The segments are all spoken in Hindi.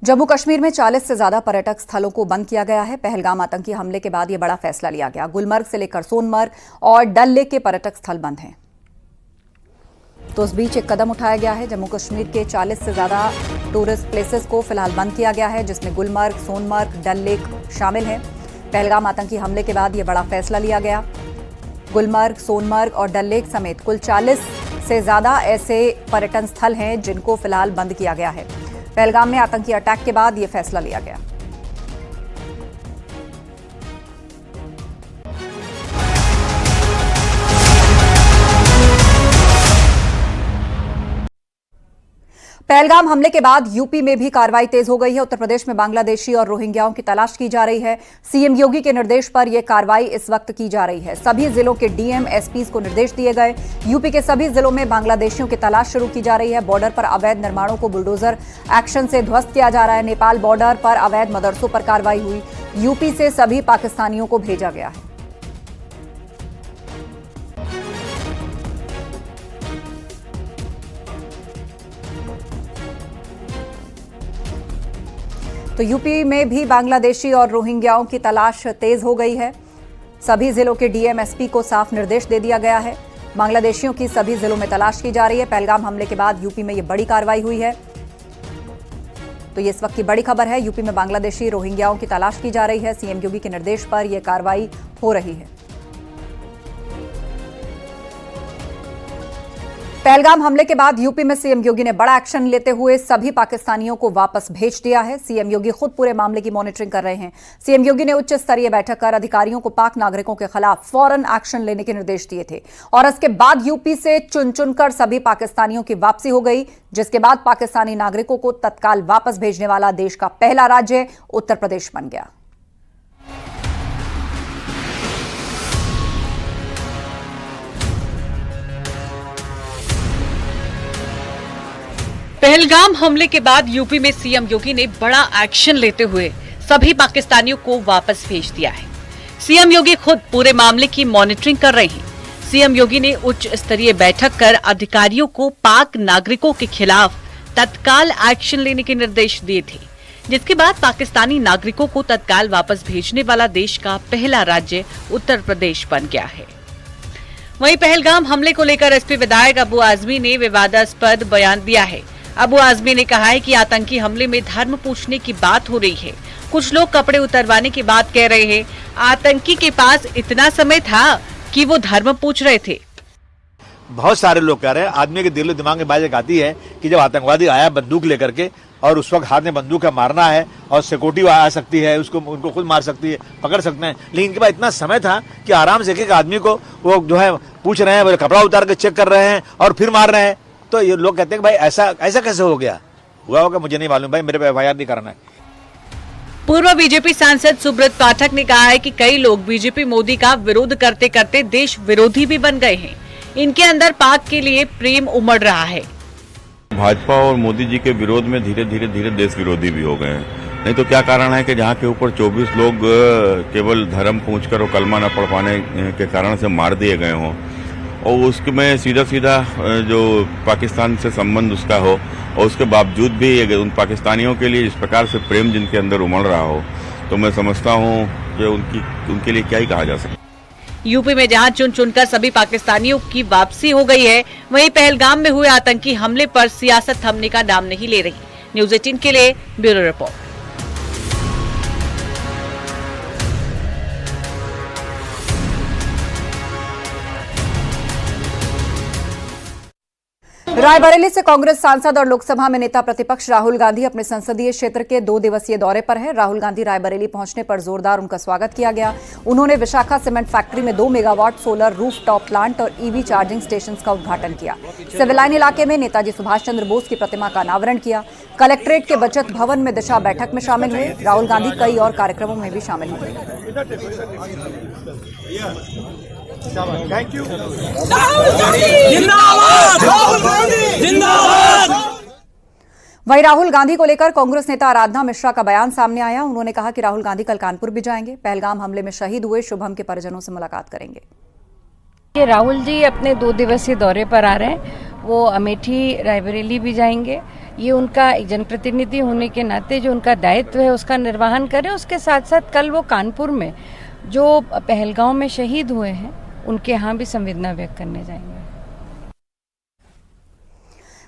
जम्मू कश्मीर में 40 से ज्यादा पर्यटक स्थलों को बंद किया गया है। पहलगाम आतंकी हमले के बाद यह बड़ा फैसला लिया गया। गुलमर्ग से लेकर सोनमर्ग और डल लेक के पर्यटक स्थल बंद हैं। तो इस बीच एक कदम उठाया गया है। जम्मू कश्मीर के 40 से ज्यादा टूरिस्ट प्लेसेस को फिलहाल बंद किया गया है, जिसमें गुलमर्ग, सोनमर्ग, डल लेक शामिल है। पहलगाम आतंकी हमले के बाद यह बड़ा फैसला लिया गया। गुलमर्ग, सोनमर्ग और डल लेक समेत कुल 40 से ज्यादा ऐसे पर्यटन स्थल हैं जिनको फिलहाल बंद किया गया है। पहलगाम में आतंकी अटैक के बाद यह फैसला लिया गया। पहलगाम हमले के बाद यूपी में भी कार्रवाई तेज हो गई है। उत्तर प्रदेश में बांग्लादेशी और रोहिंग्याओं की तलाश की जा रही है। सीएम योगी के निर्देश पर यह कार्रवाई इस वक्त की जा रही है। सभी जिलों के डीएम, एसपी को निर्देश दिए गए। यूपी के सभी जिलों में बांग्लादेशियों की तलाश शुरू की जा रही है। बॉर्डर पर अवैध निर्माणों को बुलडोजर एक्शन से ध्वस्त किया जा रहा है। नेपाल बॉर्डर पर अवैध मदरसों पर कार्रवाई हुई। यूपी से सभी पाकिस्तानियों को भेजा गया है। तो यूपी में भी बांग्लादेशी और रोहिंग्याओं की तलाश तेज हो गई है। सभी जिलों के डीएम, एसपी को साफ निर्देश दे दिया गया है। बांग्लादेशियों की सभी जिलों में तलाश की जा रही है। पहलगाम हमले के बाद यूपी में यह बड़ी कार्रवाई हुई है। तो ये इस वक्त की बड़ी खबर है। यूपी में बांग्लादेशी, रोहिंग्याओं की तलाश की जा रही है। सीएम योगी के निर्देश पर यह कार्रवाई हो रही है। पहलगाम हमले के बाद यूपी में सीएम योगी ने बड़ा एक्शन लेते हुए सभी पाकिस्तानियों को वापस भेज दिया है। सीएम योगी खुद पूरे मामले की मॉनिटरिंग कर रहे हैं। सीएम योगी ने उच्च स्तरीय बैठक कर अधिकारियों को पाक नागरिकों के खिलाफ फौरन एक्शन लेने के निर्देश दिए थे और इसके बाद यूपी से चुन चुनकर सभी पाकिस्तानियों की वापसी हो गई, जिसके बाद पाकिस्तानी नागरिकों को तत्काल वापस भेजने वाला देश का पहला राज्य उत्तर प्रदेश बन गया। पहलगाम हमले के बाद यूपी में सीएम योगी ने बड़ा एक्शन लेते हुए सभी पाकिस्तानियों को वापस भेज दिया है। सीएम योगी खुद पूरे मामले की मॉनिटरिंग कर रहे हैं। सीएम योगी ने उच्च स्तरीय बैठक कर अधिकारियों को पाक नागरिकों के खिलाफ तत्काल एक्शन लेने के निर्देश दिए थे, जिसके बाद पाकिस्तानी नागरिकों को तत्काल वापस भेजने वाला देश का पहला राज्य उत्तर प्रदेश बन गया है। वहीं पहलगाम हमले को लेकर एसपी विधायक अबू आजमी ने विवादास्पद बयान दिया है। अबू आजमी ने कहा है कि आतंकी हमले में धर्म पूछने की बात हो रही है। कुछ लोग कपड़े उतरवाने की बात कह रहे हैं। आतंकी के पास इतना समय था कि वो धर्म पूछ रहे थे। बहुत सारे लोग कह रहे हैं, आदमी के दिलो दिमाग में बात आती है कि जब आतंकवादी आया बंदूक लेकर के और उस वक्त हाथ में बंदूक है, मारना है और सिक्योरिटी आ सकती है, उनको खुद मार सकती है, पकड़ सकते हैं, लेकिन इनके पास इतना समय था कि आराम से एक आदमी को वो जो है पूछ रहे हैं, कपड़ा उतार के चेक कर रहे हैं और फिर मार रहे हैं। तो ये लोग कहते हैं कि भाई ऐसा कैसे हो गया, हुआ होगा, मुझे नहीं मालूम भाई, मेरे पे एफआईआर नहीं करना है। पूर्व बीजेपी सांसद सुब्रत पाठक ने कहा है कि कई लोग बीजेपी मोदी का विरोध करते करते देश विरोधी भी बन गए हैं। इनके अंदर पाक के लिए प्रेम उमड़ रहा है। भाजपा और मोदी जी के विरोध में धीरे धीरे देश विरोधी भी हो गए हैं। नहीं तो क्या कारण है कि जहाँ के ऊपर 24 लोग केवल धर्म पूछकर और कलमा न पढ़ पाने के कारण से मार दिए गए हों और उसमें सीधा जो पाकिस्तान से संबंध उसका हो और उसके बावजूद भी उन पाकिस्तानियों के लिए इस प्रकार से प्रेम जिनके अंदर उमड़ रहा हो, तो मैं समझता हूँ कि उनके लिए क्या ही कहा जा सकता। यूपी में जहां चुन चुनकर सभी पाकिस्तानियों की वापसी हो गई है, वहीं पहलगाम में हुए आतंकी हमले पर सियासत थमने का नाम नहीं ले रही। न्यूज़ 18 के लिए ब्यूरो रिपोर्ट। रायबरेली से कांग्रेस सांसद और लोकसभा में नेता प्रतिपक्ष राहुल गांधी अपने संसदीय क्षेत्र के 2 दिवसीय दौरे पर हैं। राहुल गांधी रायबरेली पहुंचने पर जोरदार उनका स्वागत किया गया। उन्होंने विशाखा सीमेंट फैक्ट्री में 2 मेगावाट सोलर रूफटॉप प्लांट और ईवी चार्जिंग स्टेशन का उद्घाटन किया। सिविल लाइन इलाके में नेताजी सुभाष चंद्र बोस की प्रतिमा का अनावरण किया। कलेक्ट्रेट के बचत भवन में दिशा बैठक में शामिल हुए। राहुल गांधी कई और कार्यक्रमों में भी शामिल हुए। Thank you. जिंदाबाद जिंदाबाद। वहीं राहुल गांधी को लेकर कांग्रेस नेता आराधना मिश्रा का बयान सामने आया। उन्होंने कहा कि राहुल गांधी कल कानपुर भी जाएंगे। पहलगाम हमले में शहीद हुए शुभम के परिजनों से मुलाकात करेंगे। कि राहुल जी अपने 2 दिवसीय दौरे पर आ रहे हैं। वो अमेठी, रायबरेली भी जाएंगे। ये उनका जनप्रतिनिधि होने के नाते जो उनका दायित्व है उसका निर्वहन करें। उसके साथ साथ कल वो कानपुर में जो पहलगांव में शहीद हुए हैं उनके यहाँ भी संवेदना व्यक्त करने जाएंगे।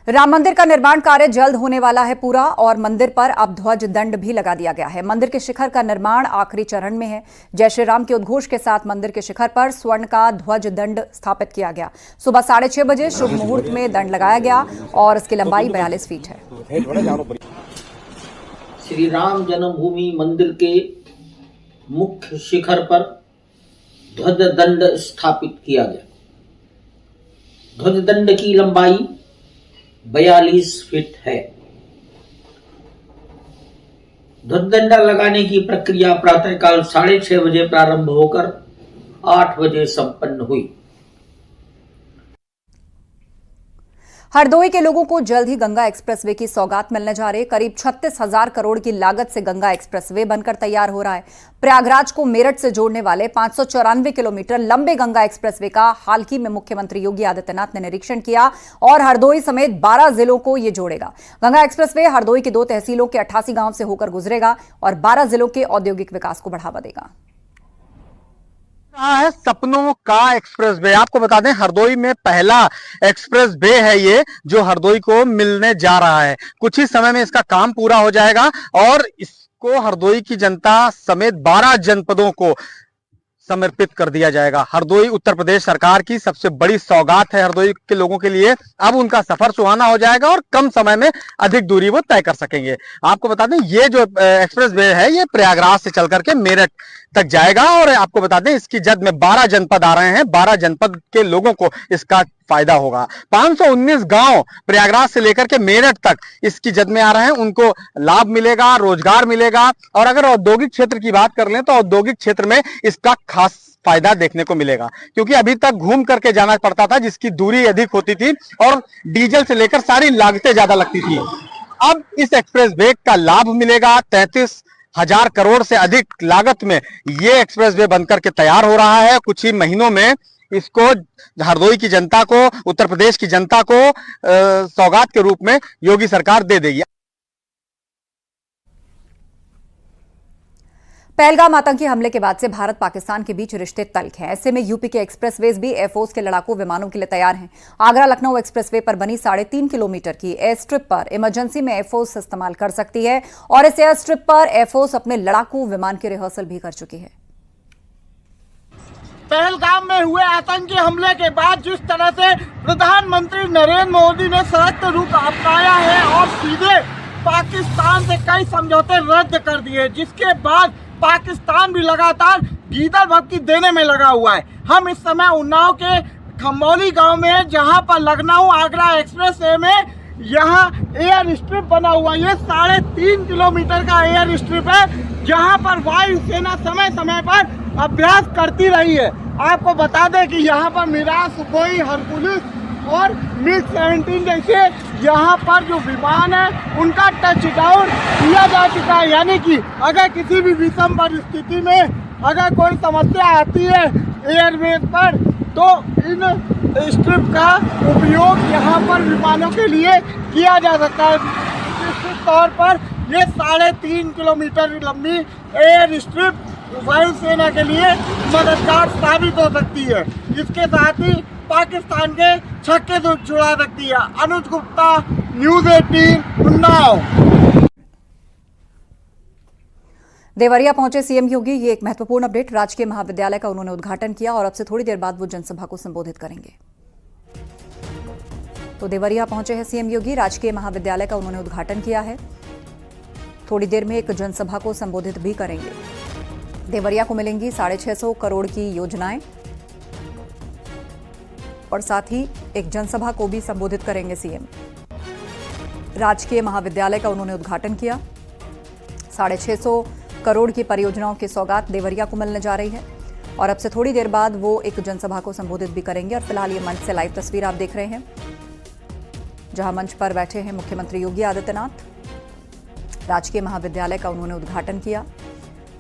राम मंदिर का निर्माण कार्य जल्द होने वाला है पूरा और मंदिर पर अब ध्वज दंड भी लगा दिया गया है। मंदिर के शिखर का निर्माण आखिरी चरण में है। जय श्री राम के उद्घोष के साथ मंदिर के शिखर पर स्वर्ण का ध्वज दंड स्थापित किया गया। सुबह 6:30 बजे शुभ मुहूर्त में दंड लगाया गया और इसकी लंबाई 42 फीट है। श्री राम जन्मभूमि मंदिर के मुख्य शिखर पर ध्वज दंड स्थापित किया गया। ध्वज दंड की लंबाई 42 फीट है। ध्वजदंड लगाने की प्रक्रिया प्रातःकाल 6:30 बजे प्रारंभ होकर 8 बजे संपन्न हुई। हरदोई के लोगों को जल्द ही गंगा एक्सप्रेसवे की सौगात मिलने जा रही है। करीब 36,000 करोड़ की लागत से गंगा एक्सप्रेसवे बनकर तैयार हो रहा है। प्रयागराज को मेरठ से जोड़ने वाले 594 किलोमीटर लंबे गंगा एक्सप्रेसवे का हाल ही में मुख्यमंत्री योगी आदित्यनाथ ने निरीक्षण किया और हरदोई समेत 12 जिलों को यह जोड़ेगा। गंगा एक्सप्रेसवे हरदोई की 2 तहसीलों के 88 गांव से होकर गुजरेगा और 12 जिलों के औद्योगिक विकास को बढ़ावा देगा। है सपनों का एक्सप्रेस वे। आपको बता दें हरदोई में पहला एक्सप्रेस वे है ये जो हरदोई को मिलने जा रहा है। कुछ ही समय में इसका काम पूरा हो जाएगा और इसको हरदोई की जनता समेत 12 जनपदों को समर्पित कर दिया जाएगा। हरदोई उत्तर प्रदेश सरकार की सबसे बड़ी सौगात है हरदोई के लोगों के लिए। अब उनका सफर सुहाना हो जाएगा और कम समय में अधिक दूरी वो तय कर सकेंगे। आपको बता दें ये जो एक्सप्रेस वे है ये प्रयागराज से चल करके मेरठ तक जाएगा और आपको बता दें इसकी जद में 12 जनपद आ रहे हैं। 12 जनपद के लोगों को इसका फायदा होगा। 519 गांव प्रयागराज से लेकर के मेरठ तक इसकी जद में आ रहे हैं, उनको लाभ मिलेगा, रोजगार मिलेगा। और अगर औद्योगिक क्षेत्र की बात कर लें तो औद्योगिक क्षेत्र में इसका खास फायदा देखने को मिलेगा, क्योंकि अभी तक घूम करके जाना पड़ता था जिसकी दूरी अधिक होती थी और डीजल से लेकर सारी लागतें ज्यादा लगती थी। अब इस एक्सप्रेस वे का लाभ मिलेगा। 33,000 करोड़ से अधिक लागत में ये एक्सप्रेस वे बनकर के तैयार हो रहा है। कुछ ही महीनों में इसको हरदोई की जनता को, उत्तर प्रदेश की जनता को सौगात के रूप में योगी सरकार दे देगी। पहलगाम आतंकी हमले के बाद से भारत पाकिस्तान के बीच रिश्ते तल्ख हैं। ऐसे में यूपी के एक्सप्रेसवेज भी एयरफोर्स के लड़ाकू विमानों के लिए तैयार हैं। आगरा लखनऊ एक्सप्रेसवे पर बनी 3.5 किलोमीटर की एयर स्ट्रिप पर इमरजेंसी में एयरफोर्स इस्तेमाल कर सकती है और इस एयर स्ट्रिप पर एयरफोर्स अपने लड़ाकू विमान की रिहर्सल भी कर चुकी है। पहलगाम में हुए आतंकी हमले के बाद जिस तरह से प्रधानमंत्री नरेंद्र मोदी ने सख्त रुख अपनाया है और सीधे पाकिस्तान से कई समझौते रद्द कर दिए, जिसके बाद पाकिस्तान भी लगातार गीदड़ भभकी देने में लगा हुआ है। हम इस समय उन्नाव के खम्बौली गांव में हैं, जहां पर लखनऊ आगरा एक्सप्रेस वे में यहाँ एयर स्ट्रिप बना हुआ। ये 3.5 किलोमीटर का एयर स्ट्रिप है, जहां पर वायुसेना समय समय पर अभ्यास करती रही है। आपको बता दें कि यहाँ पर मिराज, सुखोई, हरकुलिस और मिग 17 जैसे यहाँ पर जो विमान है उनका टच डाउन किया जा चुका है। यानी कि अगर किसी भी विषम परिस्थिति में अगर कोई समस्या आती है एयरवेज पर तो इन स्ट्रिप का उपयोग यहाँ पर विमानों के लिए किया जा सकता है। निश्चित तौर पर ये 3.5 किलोमीटर लंबी एयर स्ट्रिप वायुसेना के लिए मददगार साबित हो सकती है। इसके साथ ही पाकिस्तान के छक्के से छुड़ा सकती है। अनुज गुप्ता, न्यूज़ 18, उन्नाव। देवरिया पहुंचे सीएम योगी। ये एक महत्वपूर्ण अपडेट। राजकीय महाविद्यालय का उन्होंने उद्घाटन किया और अब से थोड़ी देर बाद वो जनसभा को संबोधित करेंगे। तो देवरिया पहुंचे हैं सीएम योगी। राजकीय महाविद्यालय का उन्होंने उद्घाटन किया है। थोड़ी देर में एक जनसभा को संबोधित भी करेंगे। देवरिया को मिलेंगी 650 करोड़ की योजनाएं और साथ ही एक जनसभा को भी संबोधित करेंगे सीएम। राजकीय महाविद्यालय का उन्होंने उद्घाटन किया। 650 करोड़ की परियोजनाओं की सौगात देवरिया को मिलने जा रही है और अब से थोड़ी देर बाद वो एक जनसभा को संबोधित भी करेंगे। और फिलहाल ये मंच से लाइव तस्वीर आप देख रहे हैं, जहां मंच पर बैठे हैं मुख्यमंत्री योगी आदित्यनाथ। राजकीय महाविद्यालय का उन्होंने उद्घाटन किया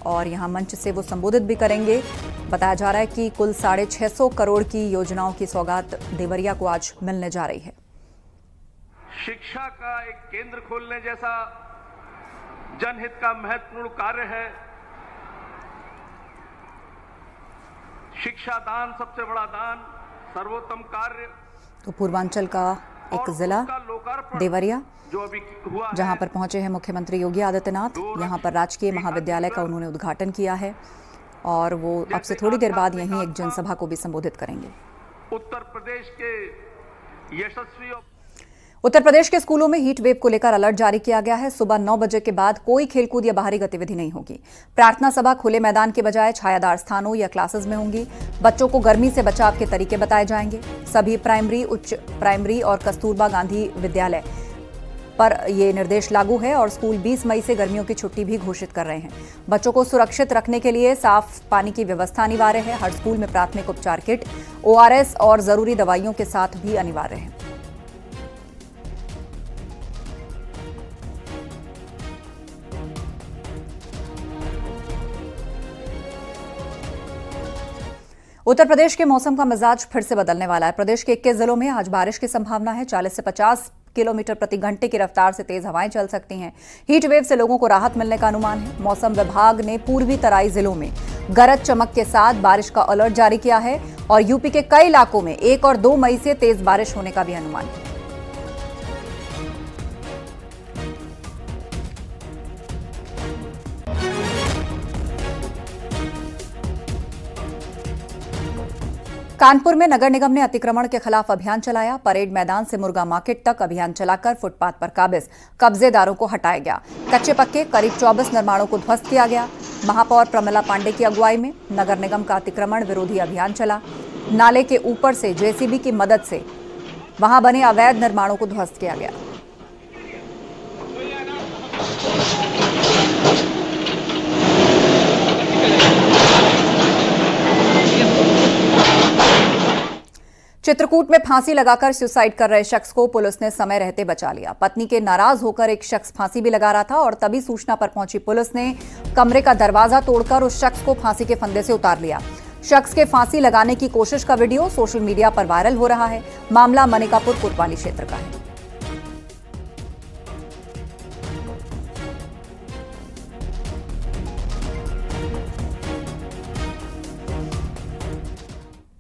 और यहां मंच से वो संबोधित भी करेंगे। बताया जा रहा है कि कुल 650 करोड़ की योजनाओं की सौगात देवरिया को आज मिलने जा रही है। शिक्षा का एक केंद्र खोलने जैसा जनहित का महत्वपूर्ण कार्य है। शिक्षा दान सबसे बड़ा दान, सर्वोत्तम कार्य। तो पूर्वांचल का एक जिला देवरिया, जो अभी हुआ, जहां पर पहुंचे हैं मुख्यमंत्री योगी आदित्यनाथ। यहां पर राजकीय महाविद्यालय का उन्होंने उद्घाटन किया है और वो अब से थोड़ी देर बाद यहीं एक जनसभा को भी संबोधित करेंगे। उत्तर प्रदेश के यशस्वी उत्तर प्रदेश के स्कूलों में हीट वेव को लेकर अलर्ट जारी किया गया है। सुबह 9 बजे के बाद कोई खेलकूद या बाहरी गतिविधि नहीं होगी। प्रार्थना सभा खुले मैदान के बजाय छायादार स्थानों या क्लासेस में होंगी। बच्चों को गर्मी से बचाव के तरीके बताए जाएंगे। सभी प्राइमरी, उच्च प्राइमरी और कस्तूरबा गांधी विद्यालय पर ये निर्देश लागू है और स्कूल 20 मई से गर्मियों की छुट्टी भी घोषित कर रहे हैं। बच्चों को सुरक्षित रखने के लिए साफ पानी की व्यवस्था अनिवार्य है। हर स्कूल में प्राथमिक उपचार किट, ORS और जरूरी दवाइयों के साथ भी अनिवार्य है। उत्तर प्रदेश के मौसम का मिजाज फिर से बदलने वाला है। प्रदेश के 21 जिलों में आज बारिश की संभावना है। 40 से 50 किलोमीटर प्रति घंटे की रफ्तार से तेज हवाएं चल सकती हैं। हीट वेव से लोगों को राहत मिलने का अनुमान है। मौसम विभाग ने पूर्वी तराई जिलों में गरज चमक के साथ बारिश का अलर्ट जारी किया है और यूपी के कई इलाकों में 1 और 2 मई से तेज बारिश होने का भी अनुमान है। कानपुर में नगर निगम ने अतिक्रमण के खिलाफ अभियान चलाया। परेड मैदान से मुर्गा मार्केट तक अभियान चलाकर फुटपाथ पर काबिज कब्जेदारों को हटाया गया। कच्चे पक्के करीब 24 निर्माणों को ध्वस्त किया गया। महापौर प्रमिला पांडे की अगुवाई में नगर निगम का अतिक्रमण विरोधी अभियान चला। नाले के ऊपर से JCB की मदद से वहां बने अवैध निर्माणों को ध्वस्त किया गया। चित्रकूट में फांसी लगाकर सुसाइड कर रहे शख्स को पुलिस ने समय रहते बचा लिया। पत्नी के नाराज होकर एक शख्स फांसी भी लगा रहा था और तभी सूचना पर पहुंची पुलिस ने कमरे का दरवाजा तोड़कर उस शख्स को फांसी के फंदे से उतार लिया। शख्स के फांसी लगाने की कोशिश का वीडियो सोशल मीडिया पर वायरल हो रहा है। मामला मनिकापुर कोतवाली क्षेत्र का है।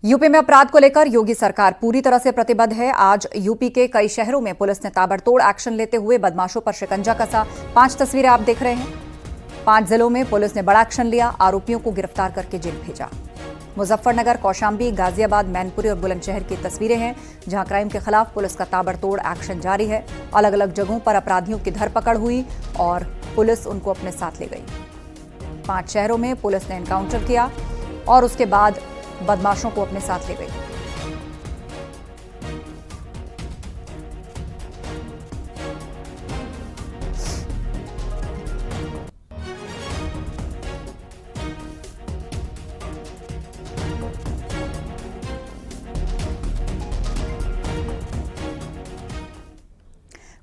यूपी में अपराध को लेकर योगी सरकार पूरी तरह से प्रतिबद्ध है। आज यूपी के कई शहरों में पुलिस ने ताबड़तोड़ एक्शन लेते हुए बदमाशों पर शिकंजा कसा। 5 तस्वीरें आप देख रहे हैं। 5 जिलों में पुलिस ने बड़ा एक्शन लिया। आरोपियों को गिरफ्तार करके जेल भेजा। मुजफ्फरनगर, कौशाम्बी, गाजियाबाद, मैनपुरी और बुलंदशहर की तस्वीरें हैं जहां क्राइम के खिलाफ पुलिस का ताबड़तोड़ एक्शन जारी है। अलग अलग जगहों पर अपराधियों की धरपकड़ हुई और पुलिस उनको अपने साथ ले गई। 5 शहरों में पुलिस ने एनकाउंटर किया और उसके बाद बदमाशों को अपने साथ ले गई।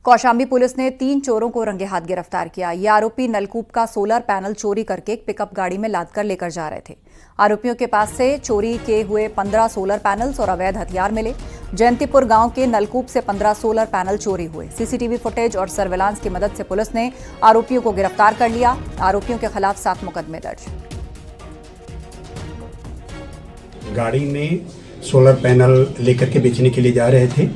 कौशाम्बी पुलिस ने 3 चोरों को रंगे हाथ गिरफ्तार किया। ये आरोपी नलकूप का सोलर पैनल चोरी करके एक पिकअप गाड़ी में लादकर लेकर जा रहे थे। आरोपियों के पास से चोरी के हुए 15 सोलर पैनल्स और अवैध हथियार मिले। जयंतीपुर गांव के नलकूप से 15 सोलर पैनल चोरी हुए। सीसीटीवी फुटेज और सर्वेलांस की मदद से पुलिस ने आरोपियों को गिरफ्तार कर लिया। आरोपियों के खिलाफ 7 मुकदमे दर्ज। गाड़ी में सोलर पैनल लेकर के बेचने के लिए जा रहे थे।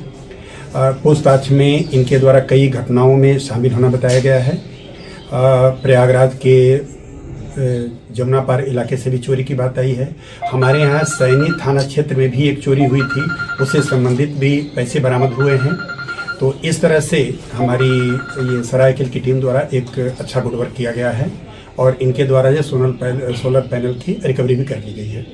पूछताछ में इनके द्वारा कई घटनाओं में शामिल होना बताया गया है। प्रयागराज के जमुना पार इलाके से भी चोरी की बात आई है। हमारे यहाँ सैनी थाना क्षेत्र में भी एक चोरी हुई थी, उससे संबंधित भी पैसे बरामद हुए हैं। तो इस तरह से हमारी ये सरायकेल की टीम द्वारा एक अच्छा गुड वर्क किया गया है और इनके द्वारा जो सोलर पैनल की रिकवरी भी कर ली गई है।